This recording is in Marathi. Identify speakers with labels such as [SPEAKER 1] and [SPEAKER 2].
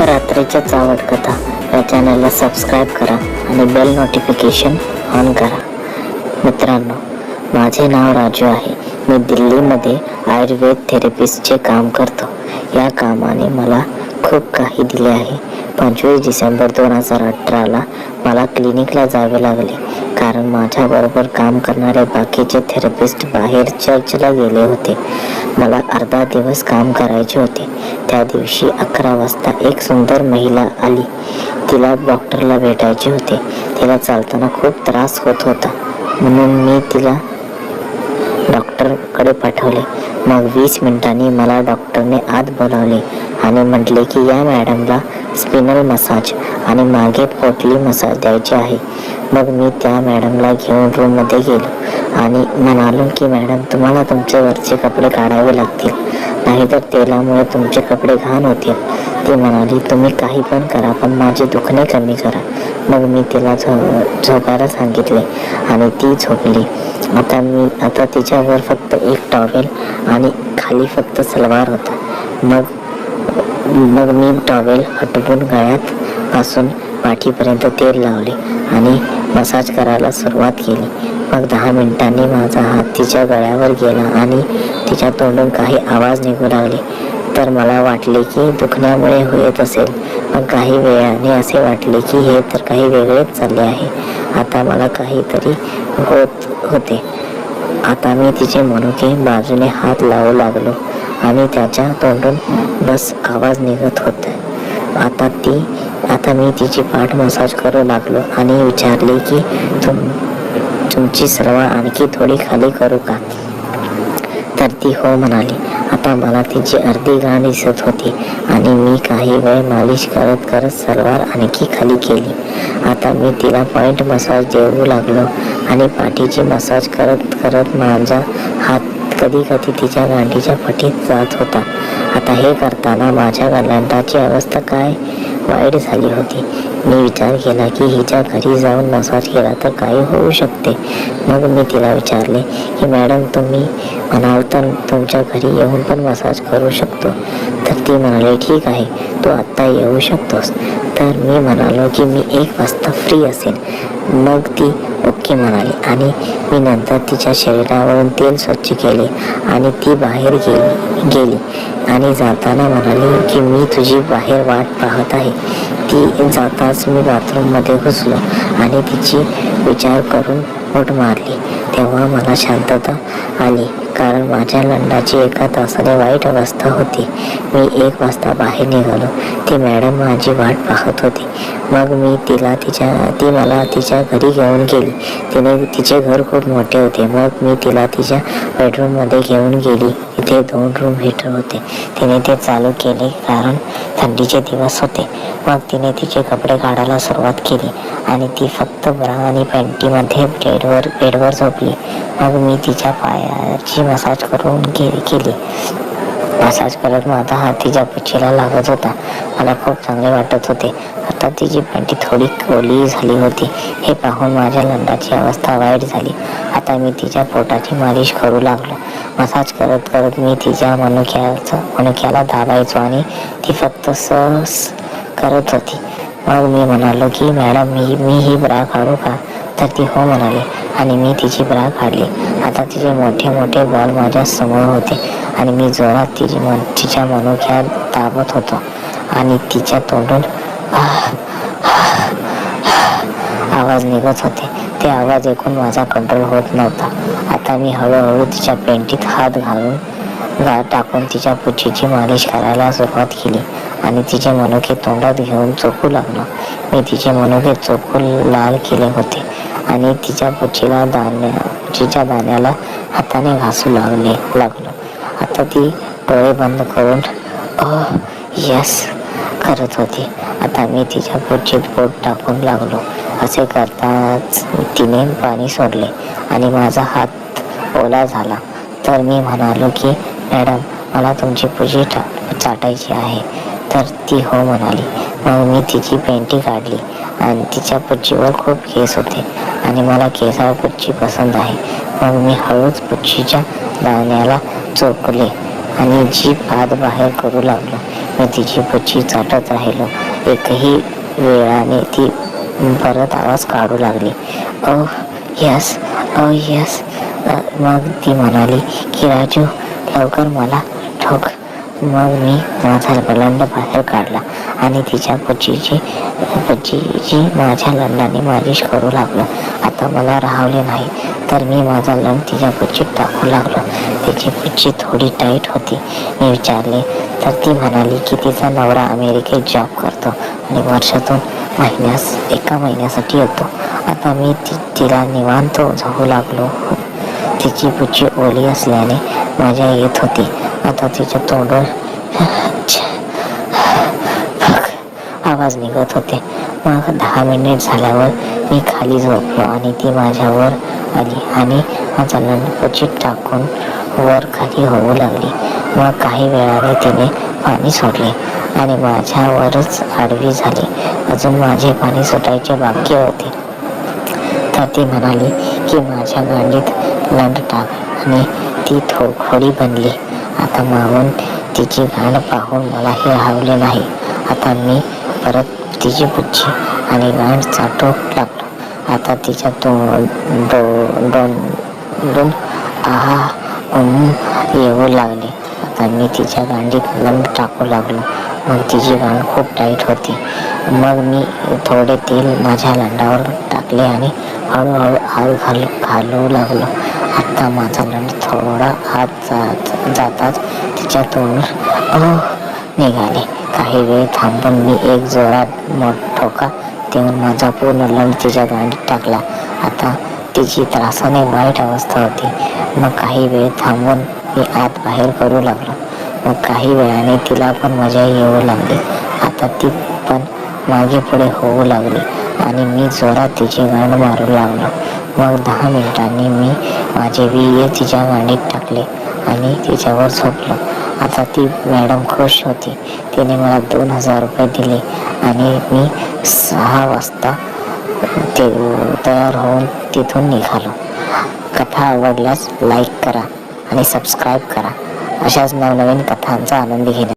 [SPEAKER 1] रात्रीच्या चावट कथा या चॅनलला सबस्क्राईब करा आणि बेल नोटिफिकेशन ऑन करा. मित्रांनो, माझे नाव राजू आहे. मी दिल्लीमध्ये आयुर्वेद थेरपिस्टचे काम करतो. या कामाने मला खूप काही दिले आहे. 25 डिसेंबर 2018ला मला क्लिनिकला जावे लागले, कारण माझ्याबरोबर काम करणारे बाकीचे थेरपिस्ट बाहेर चर्चला गेले होते. मला अर्धा दिवस काम करायचे होते. त्या दिवशी 11 वाजता एक सुंदर महिला आली. तिला डॉक्टरला भेटायचे होते. तिला चालताना खूप त्रास होत होता, म्हणून मी तिला डॉक्टरकडे पाठवले. मग 20 मिनिटांनी मला डॉक्टरने आत बोलावले आणि म्हटले की या मॅडमला स्पिनल मसाज आणि मागे पोटली मसाज द्यायचे आहे. मग मी त्या मॅडमला घेऊन रूममध्ये गेलो आणि म्हणालो की मॅडम, तुम्हाला तुमचे वरचे कपडे काढावे लागतील, नाहीतर तेलामुळे तुमचे कपडे घाण होतील. ती म्हणाली, तुम्ही काही पण करा, पण माझे दुखणे कमी करा. मग मी तिला झोपायला सांगितले आणि ती झोपली. आता तिच्यावर फक्त एक टॉवेल आणि खाली फक्त सलवार होता. मग मी टॉवेल हटवून गळ्यात पासून पाठीपर्यंत तेल लावले आणि मसाज करायला सुरुवात केली. मग 10 मिनिटांनी माझा हात तिच्या गळ्यावर गेला आणि तिच्या तोंडून काही आवाज निघू लागले. तर मला वाटले की दुखण्यामुळे होत असेल, पण काही वेळाने असे वाटले की हे तर काही वेगळेच चालले आहे. आता मला काहीतरी होत होते. आता मी तिचे मनुके बाजूने हात लावू लागलो आणि त्याच्या तोंडून बस आवाज निघत होता. आता मी तिची पाठ मसाज करू लागलो आणि विचारले की तुमची सरळ आणखी थोडी खाली करू का? तर ती हो म्हणाली. आता मला तिची अर्धी गाण दिसत होती आणि मी काही वेळ मालिश करत करत सलवार आणखी खाली केली. आता मी तिला पॉइंट मसाज देऊ लागलो आणि पाठीची मसाज करत करत माझा हात कधी कधी तिच्या गांडीच्या पट्टीत जात होता. आता हे करताना माझ्या गलांटाची अवस्था काय वाईट झाली होती. मी विचार केला की हिच्या घरी जाऊन मसाज केला तर काही होऊ शकते. मग मी तिला विचारले की मॅडम, तुम्ही म्हणाल तर तुमच्या घरी येऊन पण मसाज करू शकतो. तर ती म्हणाली, ठीक आहे, तू आत्ता येऊ शकतोस. तर मी म्हणालो की मी 1 वाजता फ्री असेल. मग ती ओके म्हणाली आणि मी नंतर तिच्या शरीरावरून तेल स्वच्छ केले आणि ती बाहेर गेली आणि जाताना म्हणाली की मी तुझी बाहेर वाट पाहत आहे. ती जाताच मी बाथरूममध्ये घुसलो आणि तिची विचार करून उठ मारली. तेव्हा मला शांतता आली, कारण माझ्या लंडाची 1 तासाने वाईट अवस्था होती. मी 1 वाजता बाहेर निघालो. ती मॅडम माझी वाट पाहत होती. मग मी ती मला तिच्या घरी घेऊन गेली. तिचे घर खूप मोठे होते. मग मी तिला तिच्या बेडरूममध्ये घेऊन गेली. तिथे 2 रूम हीटर होते. तिने ते चालू केले कारण थंडीचे दिवस होते. मग तिने तिचे कपडे काढायला सुरुवात केली आणि ती फक्त ब्रा आणि पॅन्टीमध्ये बेडवर झोपली. मग मी तिच्या पायाची मसाज करून केली. मसाज करत माझा हात तिच्या पुच्छीला लागत होता. मला खूप चांगले वाटत होते. आता तिची पॅन्टी थोडी ओली झाली होती. हे पाहून माझ्या लंडाची अवस्था वाईट झाली. आता मी तिच्या पोटाची मालिश करू लागलो. मसाज करत करत मी तिच्या मनुक्याला दाबायचो आणि ती फक्त सहज करत होती. मग मी म्हणालो की मॅडम, मी ही ब्रा काढू का? तर ती हो म्हणाली आणि मी तिची ब्रा काढली. आता तिचे मोठे मोठे बॉल माझ्या समोर होते आणि मी जोरात तिच्या मनुक्यात दाबत होतो आणि तिच्या तोंडून आवाज निघत होते. ते आवाज ऐकून माझा कंट्रोल होत नव्हता. आता मी हळूहळू तिच्या पेंटीत हात टाकून तिच्या पुच्छीची मालिश करायला सुरुवात केली आणि तिचे मनुके तोंडात घेऊन चोखू लागलो. मी तिचे मनुके चोखून लाल केले होते आणि तिच्या पुच्छीच्या दाण्याला हाताने घासू लागलो. आता ती डोळे बंद करून यस करत होती. आता मी तिच्या पुच्छीत बोट टाकून लागलो. असे करताच तिने पाणी सोडले आणि माझा हात ओला झाला. तर मी म्हणालो की मॅडम, मला तुमची पुच्छी चाटायची आहे. तर ती हो म्हणाली. मग मी तिची पेंटी काढली आणि तिच्या पुच्छीवर खूप केस होते आणि मला केसाळ पुच्छी पसंत आहे. मग मी हळूच पुच्छीच्या दाण्याला चोखले आणि जीभ आत बाहेर करू लागलो. मी तिची पुच्छी चाटत राहिलो. एकही वेळाने ती परत आवाज काढू लागली, ओ यस, ओ यस. मग ती म्हणाली की राजू लवकर मला ठोक. मग मी माझा लंड बाहेर काढला आणि तिच्या पुच्छीची माझ्या लंडाने मालिश करू लागलो. आता मला राहवले नाही तर मी माझा लंड तिच्या पुच्छीत टाकू लागलो. तिची पुच्छी थोडी टाईट होती. मी विचारले तर ती म्हणाली की तिचा नवरा अमेरिकेत जॉब करतो आणि वर्षातून एका महिन्यासाठी येतो. आता मी तिला निवांत झोपू लागलो. तिची पुच्छी ओली असल्याने मजा येत होती. आता तिच्या तोंडून आवाज निघत होते. मग 10 मिनिट झाल्यावर मी खाली झोपलो आणि ती माझ्यावर आली आणि माझा लंड पुच्छीत टाकून वर खाली होऊ लागली. मग काही वेळाने तिने पाणी सोडले आणि माझ्यावरच आडवी झाली. अजून माझे पाणी सुटायचे बाकी होते तर ती म्हणाली की माझ्या गांडीत लंड टाक आणि ती थोडी बनली. आता मागून तिची घाण पाहून मलाही राहवले नाही. आता मी परत तिची पुच्छी आणि गांड चाटू लागलो. आता तिच्या तोंडून आहा येऊ लागले. आता मी तिच्या गांडीत लंड टाकू लागलो. मग तिची गांड खूप टाईट होती. मग मी थोडे तेल माझ्या लंडावर टाकले आणि हळूहळू आत घालू लागलो. आता माझा लंड थोडा आत जाताच तिच्या तोंडून निघाले. काही वेळ थांबून मी एक जोरात ठोका देऊन माझा पूर्ण लंड तिच्या गांडीत टाकला. आता तिची त्रासाने वाईट अवस्था होती. मग काही वेळ थांबून मी आत बाहेर करू लागलो. मग काही वेळाने तिला पण मजा येऊ लागली. आता ती पण मागे पुढे होऊ लागली आणि मी जोरात तिची गांड मारू लागलो. मग 10 मिनिटांनी मी माझे विये तिच्या गांडीत टाकले आणि तिच्यावर झोपलो. आता ती मॅडम खुश होती. तिने मला 2000 रुपये दिले आणि मी 6 वाजता तयार होऊन तिथून निघालो. कथा आवडल्यास लाईक करा आणि सबस्क्राईब करा. अशाच नवनवीन कथांचा आनंद घेण्यासाठी